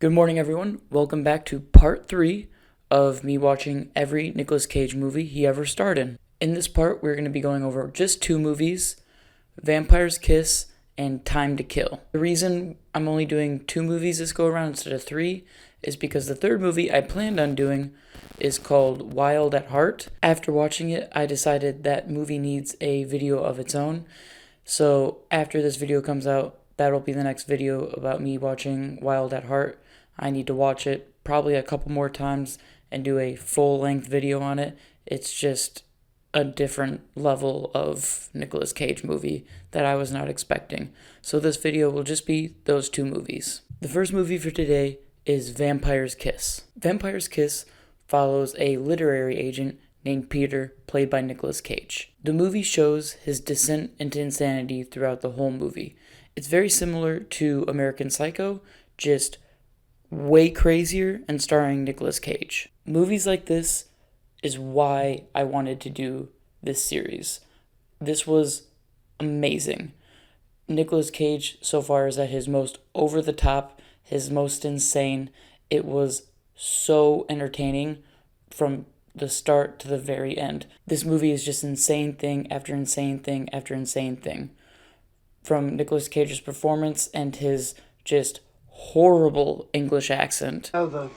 Good morning, everyone. Welcome back to part 3 of me watching every Nicolas Cage movie he ever starred in. In this part, we're going to be going over just 2 movies, Vampire's Kiss and Time to Kill. The reason I'm only doing 2 movies this go around instead of 3 is because the third movie I planned on doing is called Wild at Heart. After watching it, I decided that movie needs a video of its own. So after this video comes out, that'll be the next video about me watching Wild at Heart. I need to watch it probably a couple more times and do a full-length video on it. It's just a different level of Nicolas Cage movie that I was not expecting. So this video will just be those 2 movies. The first movie for today is Vampire's Kiss. Vampire's Kiss follows a literary agent named Peter, played by Nicolas Cage. The movie shows his descent into insanity throughout the whole movie. It's very similar to American Psycho, just way crazier and starring Nicolas Cage. Movies like this is why I wanted to do this series. This was amazing. Nicolas Cage so far is at his most over the top, his most insane. It was so entertaining from the start to the very end. This movie is just insane thing after insane thing after insane thing. From Nicolas Cage's performance and his just horrible English accent. However,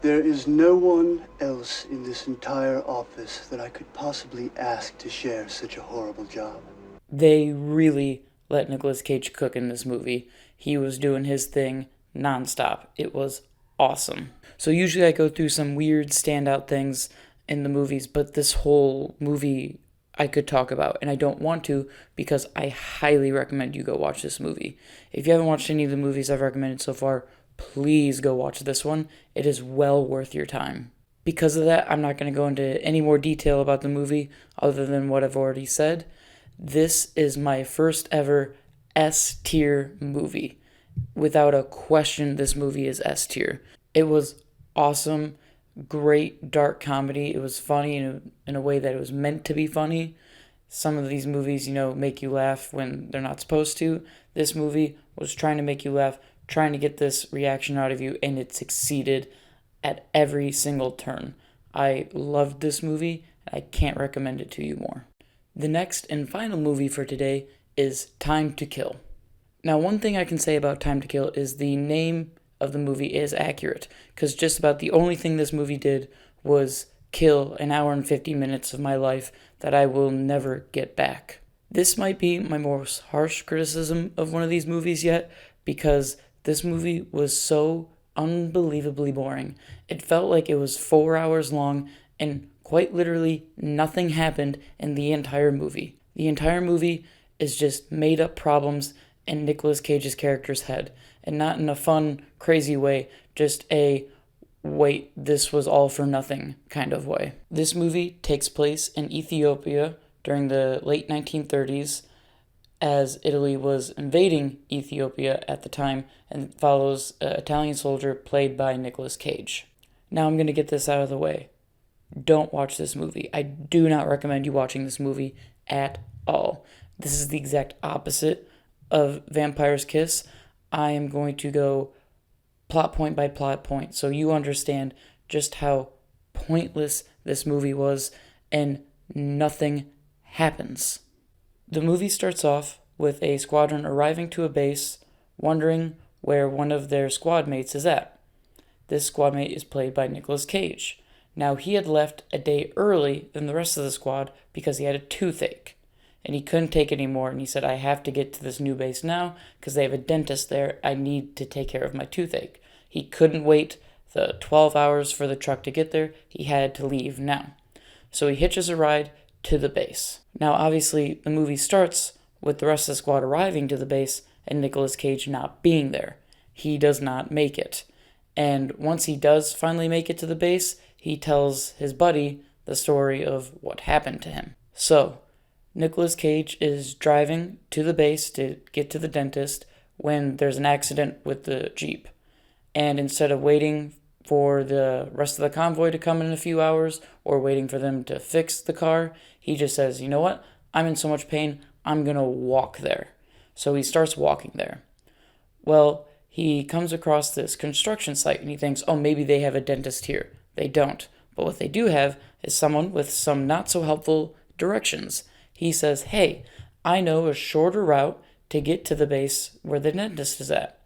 there is no one else in this entire office that I could possibly ask to share such a horrible job. They really let Nicolas Cage cook in this movie. He was doing his thing nonstop. It was awesome. So usually I go through some weird standout things in the movies, but this whole movie I could talk about, and I don't want to because I highly recommend you go watch this movie. If you haven't watched any of the movies I've recommended so far, please go watch this one. It is well worth your time. Because of that, I'm not going to go into any more detail about the movie other than what I've already said. This is my first ever S-tier movie. Without a question, this movie is S-tier. It was awesome. Great dark comedy. It was funny in a way that it was meant to be funny. Some of these movies, make you laugh when they're not supposed to. This movie was trying to make you laugh, trying to get this reaction out of you, and it succeeded at every single turn. I loved this movie. I can't recommend it to you more. The next and final movie for today is Time to Kill. Now, one thing I can say about Time to Kill is the name of the movie is accurate, because just about the only thing this movie did was kill an hour and 50 minutes of my life that I will never get back. This might be my most harsh criticism of one of these movies yet, because this movie was so unbelievably boring. It felt like it was 4 hours long, and quite literally nothing happened in the entire movie. The entire movie is just made up problems in Nicolas Cage's character's head, and not in a fun, crazy way, just a wait, this was all for nothing kind of way. This movie takes place in Ethiopia during the late 1930s, as Italy was invading Ethiopia at the time, and follows an Italian soldier played by Nicolas Cage. Now I'm going to get this out of the way. Don't watch this movie. I do not recommend you watching this movie at all. This is the exact opposite of Vampire's Kiss. I am going to go plot point by plot point so you understand just how pointless this movie was and nothing happens. The movie starts off with a squadron arriving to a base, wondering where one of their squad mates is at. This squad mate is played by Nicolas Cage. Now, he had left a day early than the rest of the squad because he had a toothache, and he couldn't take it anymore, and he said, I have to get to this new base now because they have a dentist there. I need to take care of my toothache. He couldn't wait the 12 hours for the truck to get there. He had to leave now. So he hitches a ride to the base. Now, obviously, the movie starts with the rest of the squad arriving to the base and Nicolas Cage not being there. He does not make it. And once he does finally make it to the base, he tells his buddy the story of what happened to him. So, Nicolas Cage is driving to the base to get to the dentist when there's an accident with the Jeep. And instead of waiting for the rest of the convoy to come in a few hours or waiting for them to fix the car, he just says, you know what? I'm in so much pain, I'm going to walk there. So he starts walking there. Well, he comes across this construction site and he thinks, oh, maybe they have a dentist here. They don't. But what they do have is someone with some not so helpful directions. He says, hey, I know a shorter route to get to the base where the dentist is at.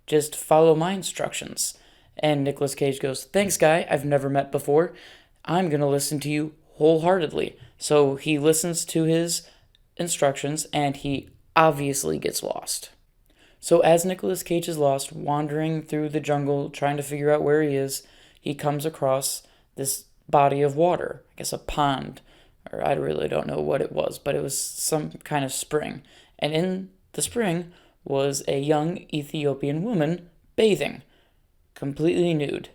Just follow my instructions. And Nicolas Cage goes, thanks, guy, I've never met before. I'm going to listen to you wholeheartedly. So he listens to his instructions and he obviously gets lost. So as Nicolas Cage is lost, wandering through the jungle, trying to figure out where he is, he comes across this body of water, I guess a pond, or I really don't know what it was, but it was some kind of spring. And in the spring was a young Ethiopian woman bathing, completely nude.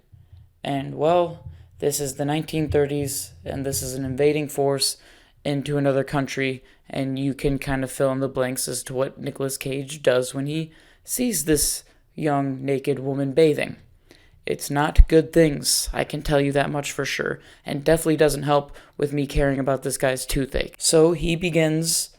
And well, this is the 1930s, and this is an invading force into another country, and you can kind of fill in the blanks as to what Nicolas Cage does when he sees this young naked woman bathing. It's not good things, I can tell you that much for sure, and definitely doesn't help with me caring about this guy's toothache. So he begins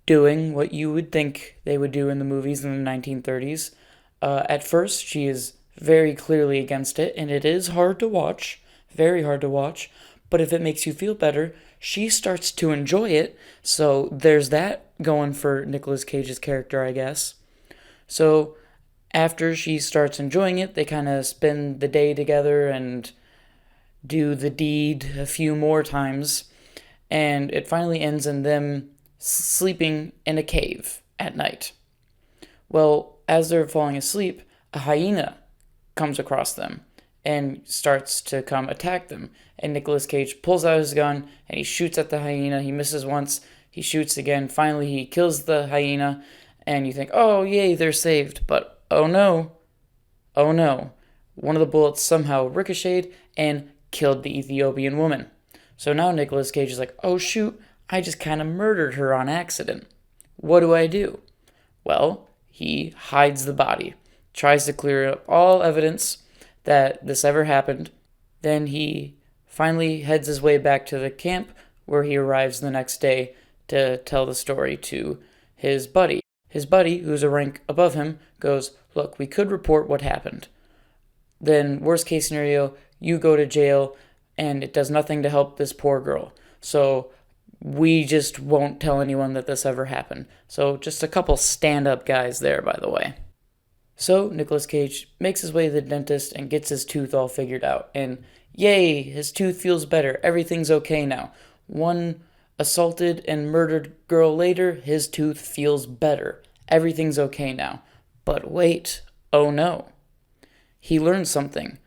doing what you would think they would do in the movies in the 1930s. At first, she is very clearly against it, and it is hard to watch, very hard to watch, but if it makes you feel better, she starts to enjoy it, so there's that going for Nicolas Cage's character, I guess. So after she starts enjoying it, they kind of spend the day together and do the deed a few more times, and it finally ends in them sleeping in a cave at night. Well, as they're falling asleep, a hyena comes across them and starts to come attack them. And Nicolas Cage pulls out his gun and he shoots at the hyena. He misses once, he shoots again. Finally, he kills the hyena, and you think, oh, yay, they're saved. But oh no, oh no. One of the bullets somehow ricocheted and killed the Ethiopian woman. So now Nicolas Cage is like, oh shoot, I just kind of murdered her on accident. What do I do? Well, he hides the body, tries to clear up all evidence that this ever happened. Then he finally heads his way back to the camp, where he arrives the next day to tell the story to his buddy. His buddy, who's a rank above him, goes, look, we could report what happened. Then, worst case scenario, you go to jail, and it does nothing to help this poor girl. So we just won't tell anyone that this ever happened. So just a couple stand-up guys there, by the way. So Nicolas Cage makes his way to the dentist and gets his tooth all figured out. And yay, his tooth feels better. Everything's okay now. One assaulted and murdered girl later, his tooth feels better. Everything's okay now. But wait, oh no. He learns something.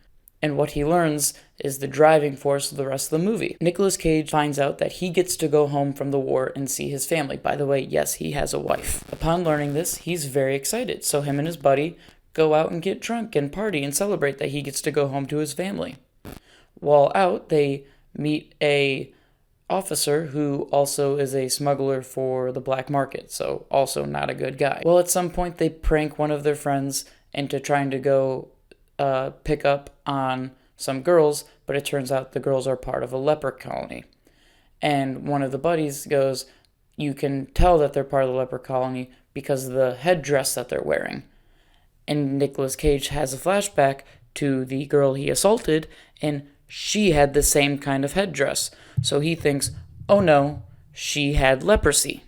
And what he learns is the driving force of the rest of the movie. Nicolas Cage finds out that he gets to go home from the war and see his family. By the way, yes, he has a wife. Upon learning this, he's very excited. So him and his buddy go out and get drunk and party and celebrate that he gets to go home to his family. While out, they meet a officer who also is a smuggler for the black market, so also not a good guy. Well, at some point, they prank one of their friends into trying to go pick up on some girls, but it turns out the girls are part of a leper colony. And one of the buddies goes, you can tell that they're part of the leper colony because of the headdress that they're wearing. And Nicolas Cage has a flashback to the girl he assaulted, and she had the same kind of headdress. So he thinks, oh no, she had leprosy.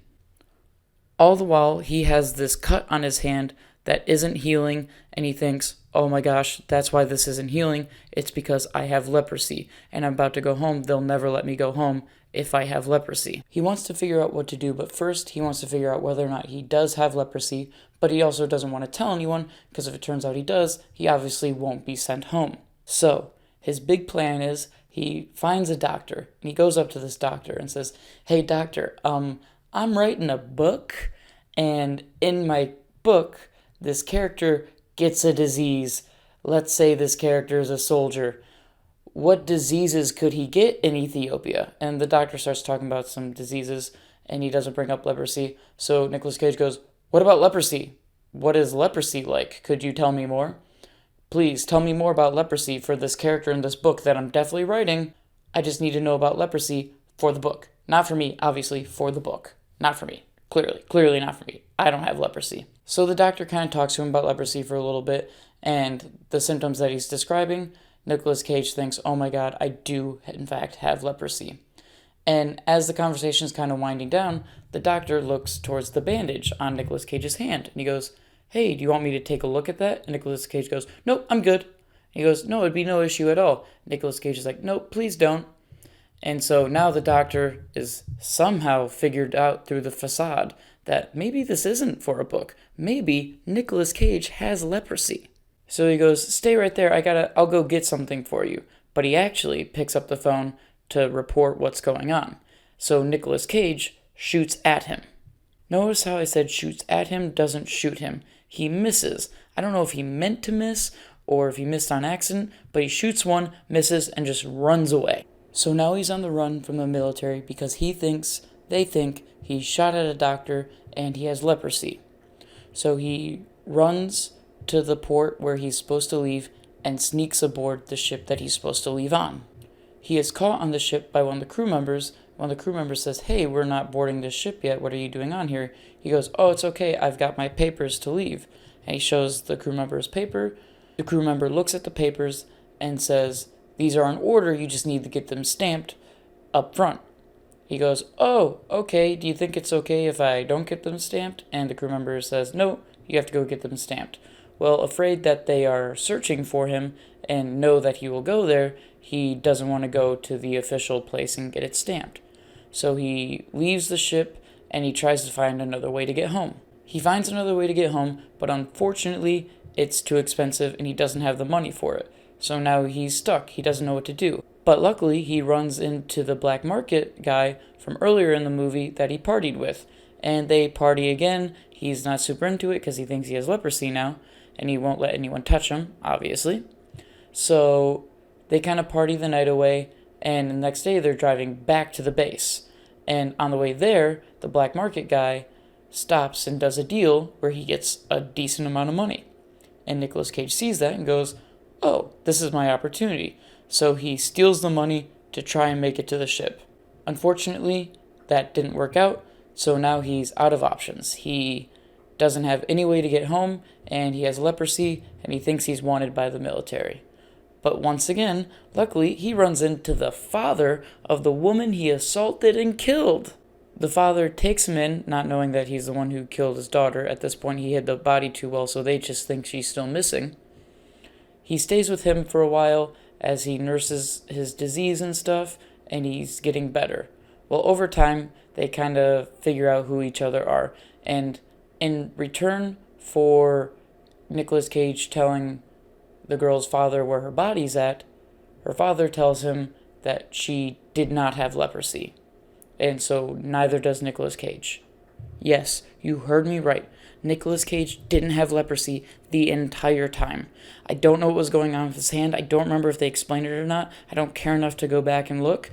All the while, he has this cut on his hand that isn't healing, and he thinks, oh my gosh, that's why this isn't healing. It's because I have leprosy, and I'm about to go home. They'll never let me go home if I have leprosy. He wants to figure out what to do, but first he wants to figure out whether or not he does have leprosy, but he also doesn't want to tell anyone, because if it turns out he does, he obviously won't be sent home. So his big plan is he finds a doctor, and he goes up to this doctor and says, hey doctor, I'm writing a book, and in my book, this character gets a disease. Let's say this character is a soldier. What diseases could he get in Ethiopia? And the doctor starts talking about some diseases, and he doesn't bring up leprosy. So Nicolas Cage goes, what about leprosy? What is leprosy like? Could you tell me more? Please, tell me more about leprosy for this character in this book that I'm definitely writing. I just need to know about leprosy for the book. Not for me, obviously, for the book. Not for me. Clearly not for me. I don't have leprosy. So the doctor kind of talks to him about leprosy for a little bit, and the symptoms that he's describing, Nicolas Cage thinks, oh my god, I do in fact have leprosy. And as the conversation is kind of winding down, the doctor looks towards the bandage on Nicolas Cage's hand, and he goes, hey, do you want me to take a look at that? And Nicolas Cage goes, nope, I'm good. He goes, no, it'd be no issue at all. Nicolas Cage is like, nope, please don't. And so now the doctor is somehow figured out through the facade that maybe this isn't for a book. Maybe Nicolas Cage has leprosy. So he goes, stay right there, I'll go get something for you. But he actually picks up the phone to report what's going on. So Nicolas Cage shoots at him. Notice how I said shoots at him, doesn't shoot him. He misses. I don't know if he meant to miss or if he missed on accident, but he shoots one, misses, and just runs away. So now he's on the run from the military because they think he shot at a doctor and he has leprosy. So he runs to the port where he's supposed to leave and sneaks aboard the ship that he's supposed to leave on. He is caught on the ship by one of the crew members. One of the crew members says, hey, we're not boarding this ship yet. What are you doing on here? He goes, oh, it's okay. I've got my papers to leave. And he shows the crew member his paper. The crew member looks at the papers and says, these are in order. You just need to get them stamped up front. He goes, oh, okay. Do you think it's okay if I don't get them stamped? And the crew member says, no, you have to go get them stamped. Well, afraid that they are searching for him and know that he will go there, he doesn't want to go to the official place and get it stamped. So he leaves the ship and he tries to find another way to get home. He finds another way to get home, but unfortunately, it's too expensive and he doesn't have the money for it. So now he's stuck. He doesn't know what to do. But luckily, he runs into the black market guy from earlier in the movie that he partied with. And they party again. He's not super into it because he thinks he has leprosy now, and he won't let anyone touch him, obviously. So they kind of party the night away, and the next day they're driving back to the base. And on the way there, the black market guy stops and does a deal where he gets a decent amount of money. And Nicolas Cage sees that and goes, oh, this is my opportunity. So he steals the money to try and make it to the ship. Unfortunately, that didn't work out, so now he's out of options. He doesn't have any way to get home, and he has leprosy, and he thinks he's wanted by the military. But once again, luckily, he runs into the father of the woman he assaulted and killed. The father takes him in, not knowing that he's the one who killed his daughter. At this point, he hid the body too well, so they just think she's still missing. He stays with him for a while as he nurses his disease and stuff, and he's getting better. Well, over time, they kind of figure out who each other are. And in return for Nicolas Cage telling the girl's father where her body's at, her father tells him that she did not have leprosy. And so neither does Nicolas Cage. Yes, you heard me right. Nicolas Cage didn't have leprosy the entire time. I don't know what was going on with his hand. I don't remember if they explained it or not. I don't care enough to go back and look.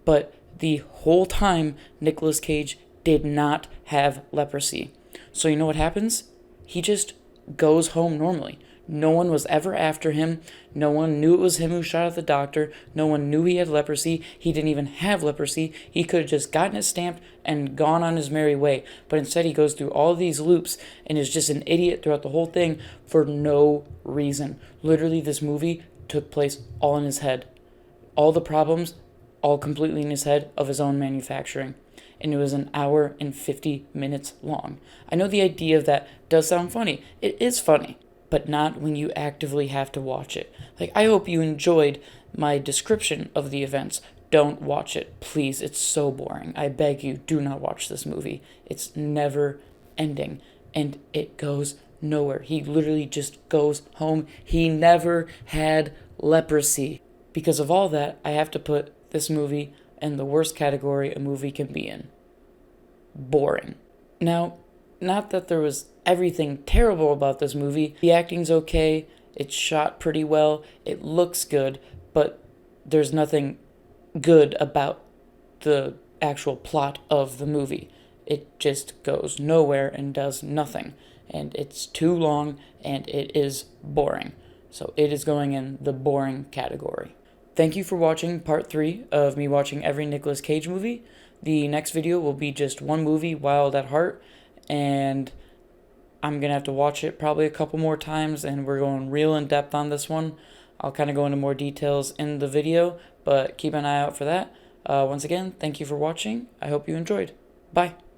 But the whole time, Nicolas Cage did not have leprosy. So you know what happens? He just goes home normally. No one was ever after him. No one knew it was him who shot at the doctor. No one knew he had leprosy. He didn't even have leprosy. He could have just gotten it stamped and gone on his merry way. But instead he goes through all these loops and is just an idiot throughout the whole thing for no reason. Literally, this movie took place all in his head. All the problems, all completely in his head of his own manufacturing. And it was an hour and 50 minutes long. I know the idea of that does sound funny. It is funny, but not when you actively have to watch it. Like, I hope you enjoyed my description of the events. Don't watch it, please. It's so boring. I beg you, do not watch this movie. It's never ending, and it goes nowhere. He literally just goes home. He never had leprosy. Because of all that, I have to put this movie in the worst category a movie can be in. Boring. Now, not that there was everything terrible about this movie. The acting's okay. It's shot pretty well. It looks good, but there's nothing good about the actual plot of the movie. It just goes nowhere and does nothing. And it's too long, and it is boring. So it is going in the boring category. Thank you for watching part 3 of me watching every Nicolas Cage movie. The next video will be just one movie, Wild at Heart, and I'm going to have to watch it probably a couple more times, and we're going real in depth on this one. I'll kind of go into more details in the video, but keep an eye out for that. Once again, thank you for watching. I hope you enjoyed. Bye.